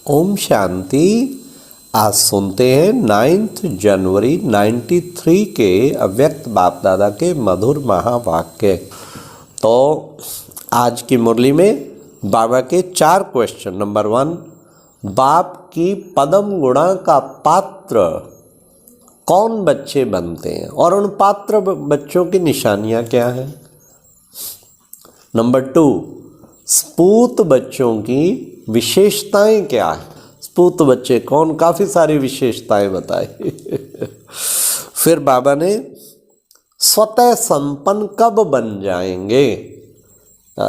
ओम शांति। आज सुनते हैं 9 जनवरी 93 के अव्यक्त बाप दादा के मधुर महावाक्य। तो आज की मुरली में बाबा के 4 क्वेश्चन। नंबर 1, बाप की पदम गुणा का पात्र कौन बच्चे बनते हैं और उन पात्र बच्चों की निशानियां क्या हैं। नंबर 2, स्पूत बच्चों की विशेषताएं क्या है। स्पूत बच्चे कौन, काफ़ी सारी विशेषताएं बताई। फिर बाबा ने स्वतः संपन्न कब बन जाएंगे,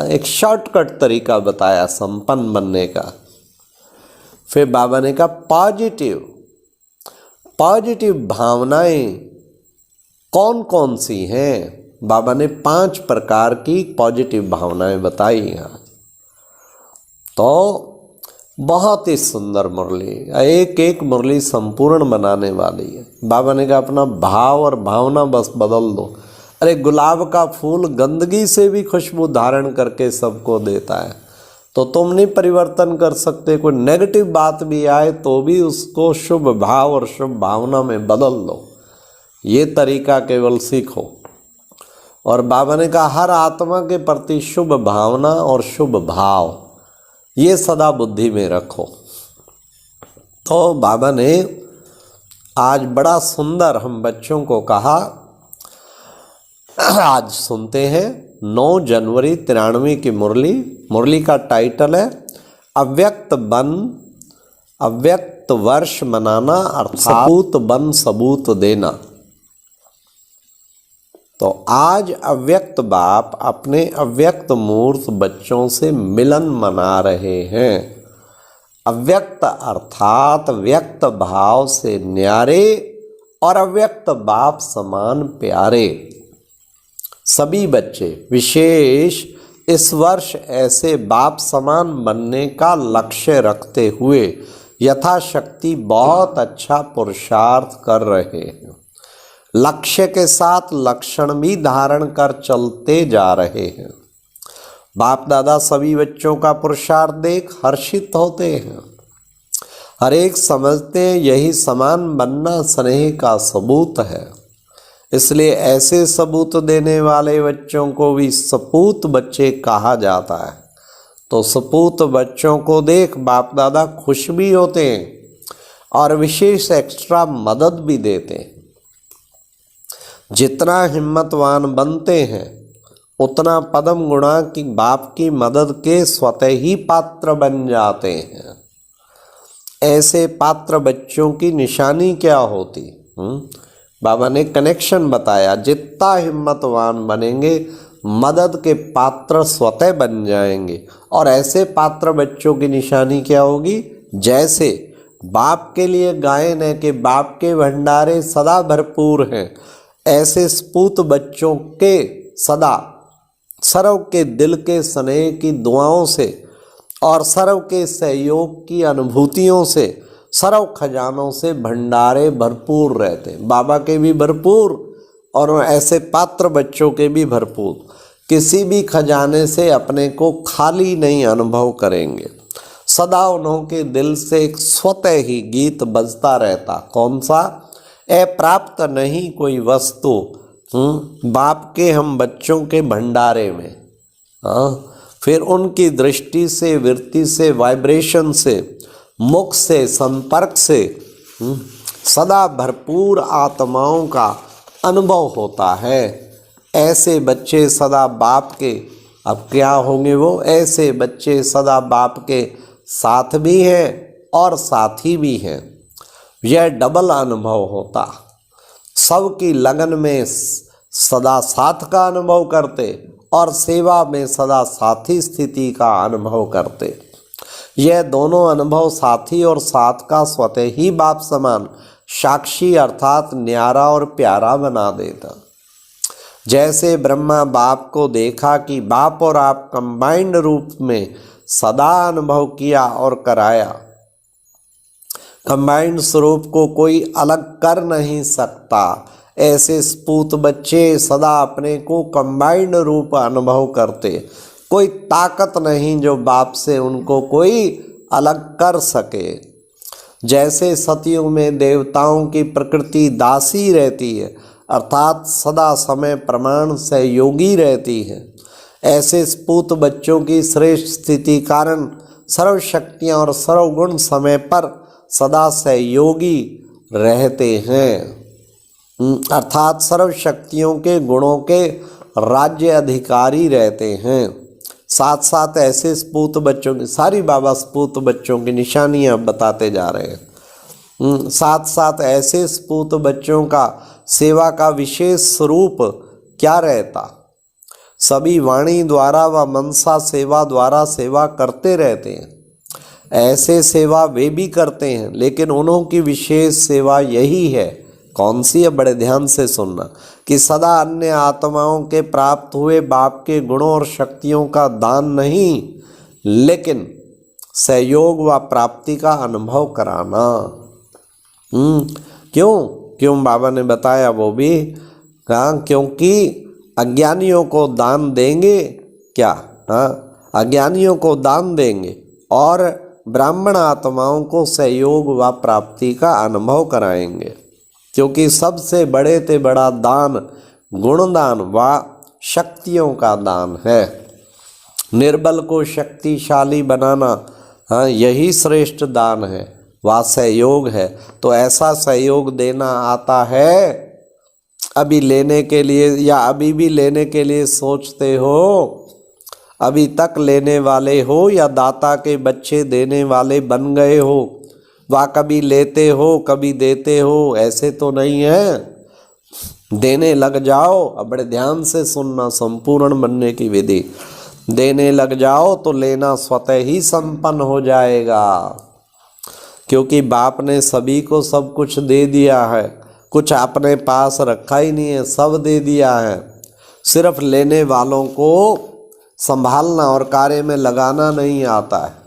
एक शॉर्टकट तरीका बताया संपन्न बनने का। फिर बाबा ने कहा पॉजिटिव भावनाएं कौन कौन सी हैं। बाबा ने 5 प्रकार की पॉजिटिव भावनाएं बताई यहाँ। तो बहुत ही सुंदर मुरली, एक एक मुरली संपूर्ण बनाने वाली है। बाबा ने कहा अपना भाव और भावना बस बदल दो। अरे गुलाब का फूल गंदगी से भी खुशबू धारण करके सबको देता है, तो तुम नहीं परिवर्तन कर सकते। कोई नेगेटिव बात भी आए तो भी उसको शुभ भाव और शुभ भावना में बदल दो। ये तरीका केवल सीखो। और बाबा ने कहा हर आत्मा के प्रति शुभ भावना और शुभ भाव ये सदा बुद्धि में रखो। तो बाबा ने आज बड़ा सुंदर हम बच्चों को कहा। आज सुनते हैं 9 जनवरी 93 की मुरली। मुरली का टाइटल है अव्यक्त वर्ष मनाना अर्थात सबूत बन सबूत देना। तो आज अव्यक्त बाप अपने अव्यक्त मूर्त बच्चों से मिलन मना रहे हैं। अव्यक्त अर्थात व्यक्त भाव से न्यारे और अव्यक्त बाप समान प्यारे सभी बच्चे विशेष इस वर्ष ऐसे बाप समान बनने का लक्ष्य रखते हुए यथाशक्ति बहुत अच्छा पुरुषार्थ कर रहे हैं। लक्ष्य के साथ लक्षण भी धारण कर चलते जा रहे हैं। बाप दादा सभी बच्चों का पुरुषार्थ देख हर्षित होते हैं। हर एक समझते हैं यही समान बनना स्नेह का सबूत है। इसलिए ऐसे सबूत देने वाले बच्चों को भी सपूत बच्चे कहा जाता है। तो सपूत बच्चों को देख बाप दादा खुश भी होते हैं और विशेष एक्स्ट्रा मदद भी देते हैं। जितना हिम्मतवान बनते हैं उतना पदम गुणा की बाप की मदद के स्वतः ही पात्र बन जाते हैं। ऐसे पात्र बच्चों की निशानी क्या होती? बाबा ने कनेक्शन बताया। जितना हिम्मतवान बनेंगे मदद के पात्र स्वतः बन जाएंगे। और ऐसे पात्र बच्चों की निशानी क्या होगी? जैसे बाप के लिए गायन है कि बाप के भंडारे सदा भरपूर हैं, ऐसे स्पूत बच्चों के सदा सर्व के दिल के स्नेह की दुआओं से और सर्व के सहयोग की अनुभूतियों से सर्व खजानों से भंडारे भरपूर रहते। बाबा के भी भरपूर और ऐसे पात्र बच्चों के भी भरपूर। किसी भी खजाने से अपने को खाली नहीं अनुभव करेंगे। सदा उन्होंने दिल से एक स्वतः ही गीत बजता रहता। कौन सा? प्राप्त नहीं कोई वस्तु बाप के हम बच्चों के भंडारे में। फिर उनकी दृष्टि से, वृत्ति से, वाइब्रेशन से, मुख से, संपर्क से सदा भरपूर आत्माओं का अनुभव होता है। ऐसे बच्चे सदा बाप के, अब क्या होंगे वो? ऐसे बच्चे सदा बाप के साथ भी हैं और साथी भी हैं। यह डबल अनुभव होता। सबकी लगन में सदा साथ का अनुभव करते और सेवा में सदा साथी स्थिति का अनुभव करते। यह दोनों अनुभव साथी और साथ का स्वतः ही बाप समान साक्षी अर्थात न्यारा और प्यारा बना देता। जैसे ब्रह्मा बाप को देखा कि बाप और आप कंबाइंड रूप में सदा अनुभव किया और कराया। कंबाइंड स्वरूप को कोई अलग कर नहीं सकता। ऐसे स्पूत बच्चे सदा अपने को कंबाइंड रूप अनुभव करते। कोई ताकत नहीं जो बाप से उनको कोई अलग कर सके। जैसे सतयुग में देवताओं की प्रकृति दासी रहती है, अर्थात सदा समय प्रमाण सहयोगी रहती है, ऐसे स्पूत बच्चों की श्रेष्ठ स्थिति कारण सर्वशक्तियाँ और सर्वगुण समय पर सदा सहयोगी रहते हैं, अर्थात सर्वशक्तियों के गुणों के राज्य अधिकारी रहते हैं। साथ साथ ऐसे स्पूत बच्चों की सारी बाबा स्पूत बच्चों की निशानियां बताते जा रहे हैं। साथ साथ ऐसे स्पूत बच्चों का सेवा का विशेष स्वरूप क्या रहता, सभी वाणी द्वारा व मनसा सेवा द्वारा सेवा करते रहते हैं। ऐसे सेवा वे भी करते हैं, लेकिन उन्हों की विशेष सेवा यही है। कौन सी है? बड़े ध्यान से सुनना कि सदा अन्य आत्माओं के प्राप्त हुए बाप के गुणों और शक्तियों का दान नहीं, लेकिन सहयोग व प्राप्ति का अनुभव कराना। क्यों बाबा ने बताया वो भी कहा, क्योंकि अज्ञानियों को दान देंगे क्या? अज्ञानियों को दान देंगे और ब्राह्मण आत्माओं को सहयोग व प्राप्ति का अनुभव कराएंगे, क्योंकि सबसे बड़े से बड़ा दान गुणदान व शक्तियों का दान है। निर्बल को शक्तिशाली बनाना, यही श्रेष्ठ दान है, वह सहयोग है। तो ऐसा सहयोग देना आता है अभी लेने के लिए, या अभी भी लेने के लिए सोचते हो? अभी तक लेने वाले हो या दाता के बच्चे देने वाले बन गए हो? वह कभी लेते हो कभी देते हो, ऐसे तो नहीं है। देने लग जाओ, अब बड़े ध्यान से सुनना संपूर्ण बनने की विधि। देने लग जाओ तो लेना स्वतः ही संपन्न हो जाएगा, क्योंकि बाप ने सभी को सब कुछ दे दिया है, कुछ अपने पास रखा ही नहीं है, सब दे दिया है। सिर्फ लेने वालों को संभालना और कार्य में लगाना नहीं आता है।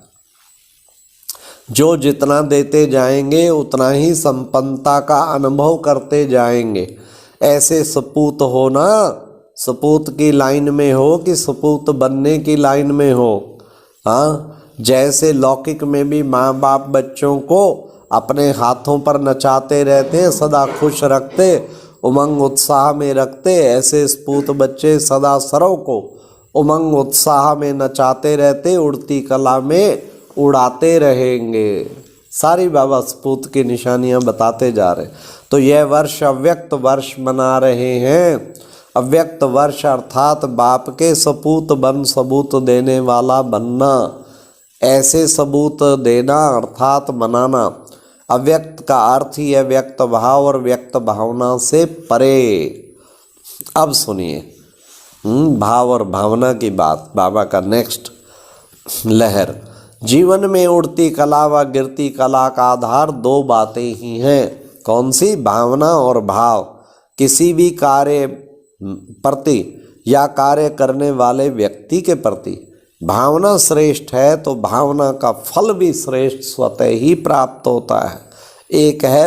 जो जितना देते जाएंगे उतना ही संपन्नता का अनुभव करते जाएंगे। ऐसे सपूत हो ना, सपूत की लाइन में हो कि सपूत बनने की लाइन में हो। जैसे लौकिक में भी माँ बाप बच्चों को अपने हाथों पर नचाते रहते, सदा खुश रखते, उमंग उत्साह में रखते, ऐसे सपूत बच्चे सदा सर्व को उमंग उत्साह में नचाते रहते, उड़ती कला में उड़ाते रहेंगे। सारी बाबा सपूत की निशानियां बताते जा रहे। तो यह वर्ष अव्यक्त वर्ष मना रहे हैं। अव्यक्त वर्ष अर्थात बाप के सपूत बन सबूत देने वाला बनना, ऐसे सबूत देना अर्थात मनाना। अव्यक्त का अर्थ ही है व्यक्त भाव और व्यक्त भावना से परे। अब सुनिए भाव और भावना की बात, बाबा का नेक्स्ट लहर। जीवन में उड़ती कला व गिरती कला का आधार दो बातें ही हैं। कौन सी? भावना और भाव। किसी भी कार्य प्रति या कार्य करने वाले व्यक्ति के प्रति भावना श्रेष्ठ है तो भावना का फल भी श्रेष्ठ स्वतः ही प्राप्त होता है। एक है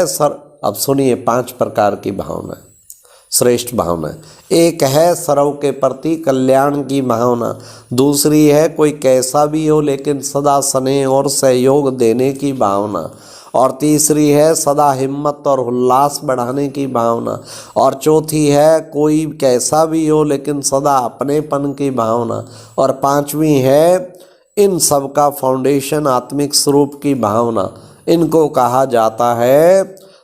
अब सुनिए 5 प्रकार की भावना, श्रेष्ठ भावना। एक है सर्व के प्रति कल्याण की भावना, दूसरी है कोई कैसा भी हो लेकिन सदा स्नेह और सहयोग देने की भावना, और तीसरी है सदा हिम्मत और उल्लास बढ़ाने की भावना, और चौथी है कोई कैसा भी हो लेकिन सदा अपनेपन की भावना, और पांचवी है इन सब का फाउंडेशन आत्मिक स्वरूप की भावना। इनको कहा जाता है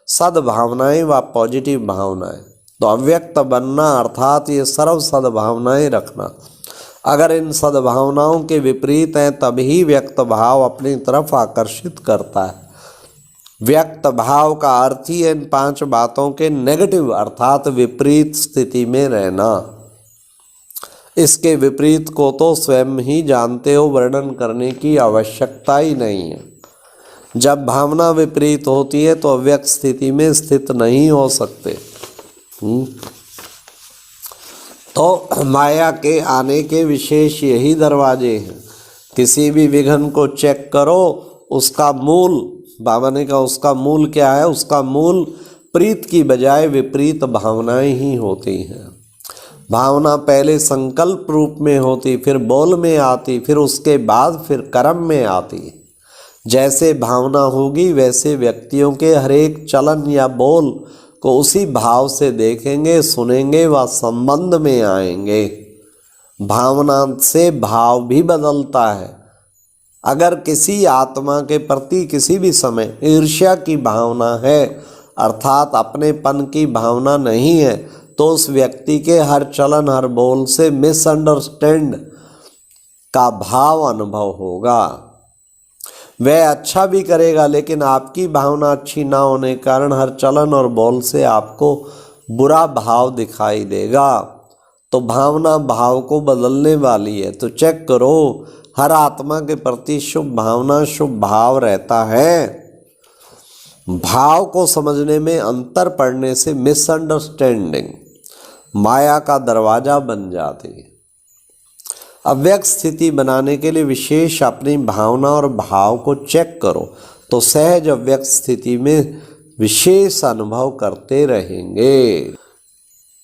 सद्भावनाएं व पॉजिटिव भावनाएं। तो अव्यक्त बनना अर्थात ये सर्व सद्भावनाएं रखना। अगर इन सद्भावनाओं के विपरीत हैं तभी व्यक्त भाव अपनी तरफ आकर्षित करता है। व्यक्त भाव का अर्थ ही इन 5 बातों के नेगेटिव अर्थात विपरीत स्थिति में रहना। इसके विपरीत को तो स्वयं ही जानते हो, वर्णन करने की आवश्यकता ही नहीं है। जब भावना विपरीत होती है तो अव्यक्त स्थिति में स्थित नहीं हो सकते। तो माया के आने के विशेष यही दरवाजे हैं। किसी भी विघ्न को चेक करो, उसका मूल, बाबा ने कहा उसका मूल क्या है? उसका मूल प्रीत की बजाय विपरीत भावनाएं ही होती हैं। भावना पहले संकल्प रूप में होती, फिर बोल में आती, फिर उसके बाद फिर कर्म में आती। जैसे भावना होगी वैसे व्यक्तियों के हर एक चलन या बोल को उसी भाव से देखेंगे, सुनेंगे व संबंध में आएंगे। भावना से भाव भी बदलता है। अगर किसी आत्मा के प्रति किसी भी समय ईर्ष्या की भावना है अर्थात अपनेपन की भावना नहीं है, तो उस व्यक्ति के हर चलन हर बोल से मिसअंडरस्टैंड का भाव अनुभव होगा। वह अच्छा भी करेगा लेकिन आपकी भावना अच्छी ना होने के कारण हर चलन और बोल से आपको बुरा भाव दिखाई देगा। तो भावना भाव को बदलने वाली है। तो चेक करो, हर आत्मा के प्रति शुभ भावना शुभ भाव रहता है। भाव को समझने में अंतर पड़ने से मिसअंडरस्टैंडिंग माया का दरवाजा बन जाती है। अव्यक्त स्थिति बनाने के लिए विशेष अपनी भावना और भाव को चेक करो तो सहज अव्यक्त स्थिति में विशेष अनुभव करते रहेंगे।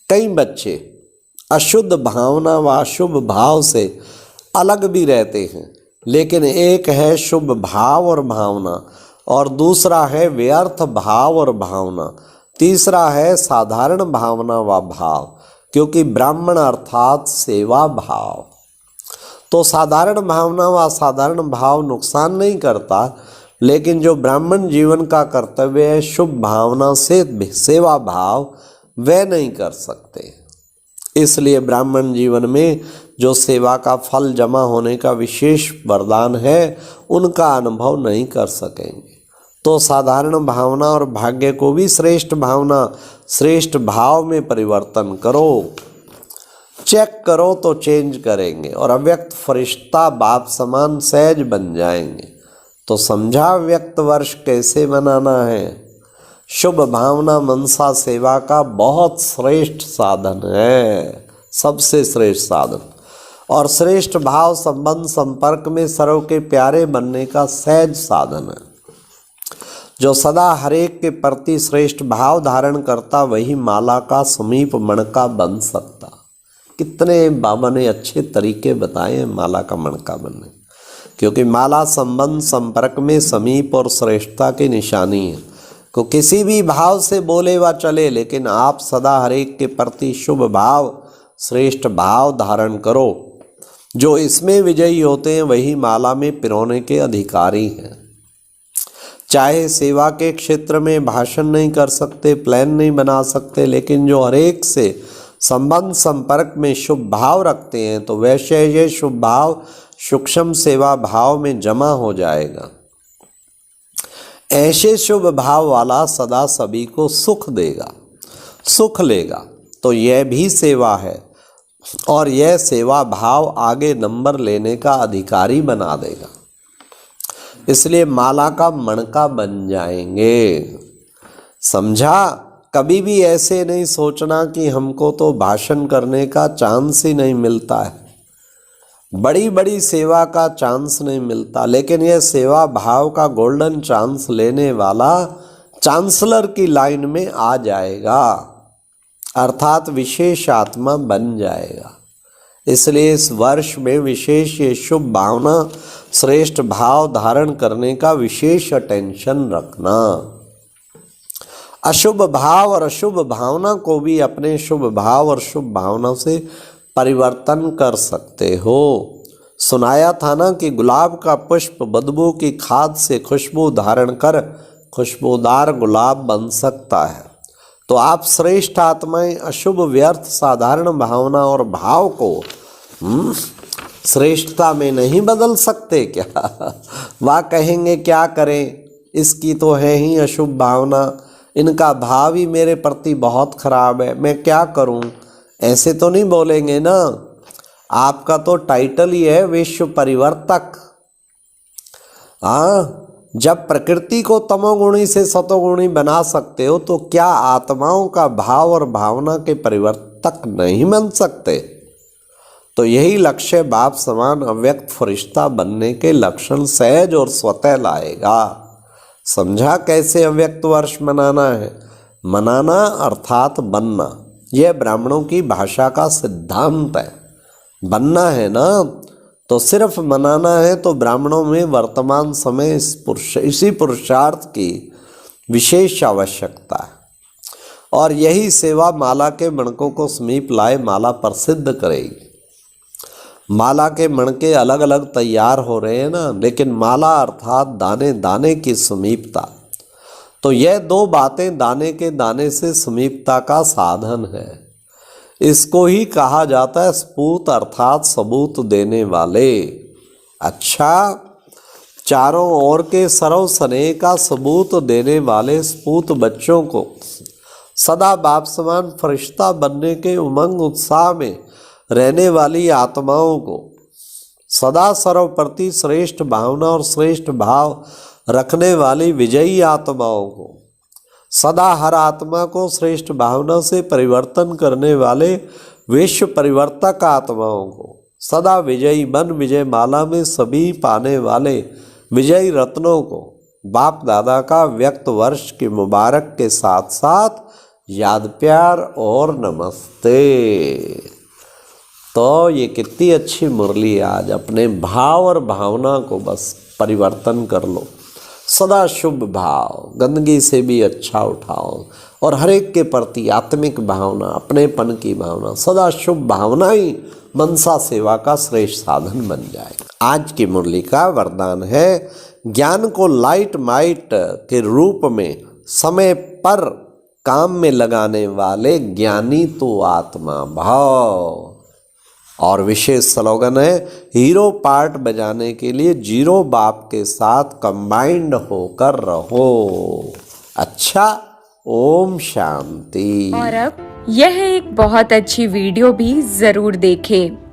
कई बच्चे अशुद्ध भावना व अशुभ भाव से अलग भी रहते हैं, लेकिन एक है शुभ भाव और भावना और दूसरा है व्यर्थ भाव और भावना, तीसरा है साधारण भावना व भाव, क्योंकि ब्राह्मण अर्थात सेवा भाव। तो साधारण भावना व साधारण भाव नुकसान नहीं करता, लेकिन जो ब्राह्मण जीवन का कर्तव्य है शुभ भावना से सेवा भाव वह नहीं कर सकते। इसलिए ब्राह्मण जीवन में जो सेवा का फल जमा होने का विशेष वरदान है उनका अनुभव नहीं कर सकेंगे। तो साधारण भावना और भाग्य को भी श्रेष्ठ भावना श्रेष्ठ भाव में परिवर्तन करो। चेक करो तो चेंज करेंगे और अव्यक्त फरिश्ता बाप समान सहज बन जाएंगे। तो समझा अव्यक्त वर्ष कैसे मनाना है। शुभ भावना मनसा सेवा का बहुत श्रेष्ठ साधन है, सबसे श्रेष्ठ साधन। और श्रेष्ठ भाव संबंध संपर्क में सर्व के प्यारे बनने का सहज साधन है। जो सदा हरेक के प्रति श्रेष्ठ भाव धारण करता वही माला का समीप मणका बन सकता। कितने बाबा ने अच्छे तरीके बताए हैं माला का मणका बनने, क्योंकि माला संबंध संपर्क में समीप और श्रेष्ठता की निशानी है। को किसी भी भाव से बोले व चले, लेकिन आप सदा हरेक के प्रति शुभ भाव श्रेष्ठ भाव धारण करो। जो इसमें विजयी होते हैं वही माला में पिरोने के अधिकारी हैं। चाहे सेवा के क्षेत्र में भाषण नहीं कर सकते, प्लान नहीं बना सकते, लेकिन जो हरेक से संबंध संपर्क में शुभ भाव रखते हैं तो वैसे ये शुभ भाव सूक्ष्म सेवा भाव में जमा हो जाएगा। ऐसे शुभ भाव वाला सदा सभी को सुख देगा, सुख लेगा। तो यह भी सेवा है और यह सेवा भाव आगे नंबर लेने का अधिकारी बना देगा। इसलिए माला का मणका बन जाएंगे। समझा? कभी भी ऐसे नहीं सोचना कि हमको तो भाषण करने का चांस ही नहीं मिलता है, बड़ी बड़ी सेवा का चांस नहीं मिलता, लेकिन यह सेवा भाव का गोल्डन चांस लेने वाला चांसलर की लाइन में आ जाएगा, अर्थात विशेष आत्मा बन जाएगा। इसलिए इस वर्ष में विशेष ये शुभ भावना श्रेष्ठ भाव धारण करने का विशेष अटेंशन रखना। अशुभ भाव और अशुभ भावना को भी अपने शुभ भाव और शुभ भावना से परिवर्तन कर सकते हो। सुनाया था ना कि गुलाब का पुष्प बदबू की खाद से खुशबू धारण कर खुशबूदार गुलाब बन सकता है। तो आप श्रेष्ठ आत्माएं अशुभ व्यर्थ साधारण भावना और भाव को श्रेष्ठता में नहीं बदल सकते क्या? वह कहेंगे क्या करें, इसकी तो है ही अशुभ भावना, इनका भाव ही मेरे प्रति बहुत खराब है, मैं क्या करूं? ऐसे तो नहीं बोलेंगे ना। आपका तो टाइटल ही है विश्व परिवर्तक। जब प्रकृति को तमोगुणी से सतोगुणी बना सकते हो तो क्या आत्माओं का भाव और भावना के परिवर्तक नहीं बन सकते? तो यही लक्ष्य बाप समान अव्यक्त फरिश्ता बनने के लक्षण सहज और स्वतः लाएगा। समझा कैसे अव्यक्त वर्ष मनाना है? मनाना अर्थात बनना, यह ब्राह्मणों की भाषा का सिद्धांत है। बनना है ना, तो सिर्फ मनाना है तो ब्राह्मणों में वर्तमान समय इसी पुरुषार्थ की विशेष आवश्यकता है। और यही सेवा माला के मणकों को समीप लाए माला प्रसिद्ध करेगी। माला के मणके अलग अलग तैयार हो रहे हैं ना, लेकिन माला अर्थात दाने दाने की समीपता। तो यह दो बातें दाने के दाने से समीपता का साधन है। इसको ही कहा जाता है सपूत अर्थात सबूत देने वाले। अच्छा, चारों ओर के सर्व स्नेह का सबूत देने वाले सपूत बच्चों को सदा बाप समान फरिश्ता बनने के उमंग उत्साह में रहने वाली आत्माओं को, सदा सर्व प्रति श्रेष्ठ भावना और श्रेष्ठ भाव रखने वाली विजयी आत्माओं को, सदा हर आत्मा को श्रेष्ठ भावना से परिवर्तन करने वाले विश्व परिवर्तक आत्माओं को, सदा विजयी बन विजय माला में सभी पाने वाले विजयी रत्नों को बाप दादा का व्यक्त वर्ष की मुबारक के साथ साथ याद प्यार और नमस्ते। तो ये कितनी अच्छी मुरली है। आज अपने भाव और भावना को बस परिवर्तन कर लो। सदा शुभ भाव, गंदगी से भी अच्छा उठाओ और हर एक के प्रति आत्मिक भावना, अपनेपन की भावना, सदा शुभ भावना ही मनसा सेवा का श्रेष्ठ साधन बन जाए। आज की मुरली का वरदान है, ज्ञान को लाइट माइट के रूप में समय पर काम में लगाने वाले ज्ञानी तो आत्मा भाव। और विशेष स्लोगन है, हीरो पार्ट बजाने के लिए जीरो बाप के साथ कंबाइंड होकर रहो। अच्छा, ओम शांति। और अब यह एक बहुत अच्छी वीडियो भी जरूर देखें।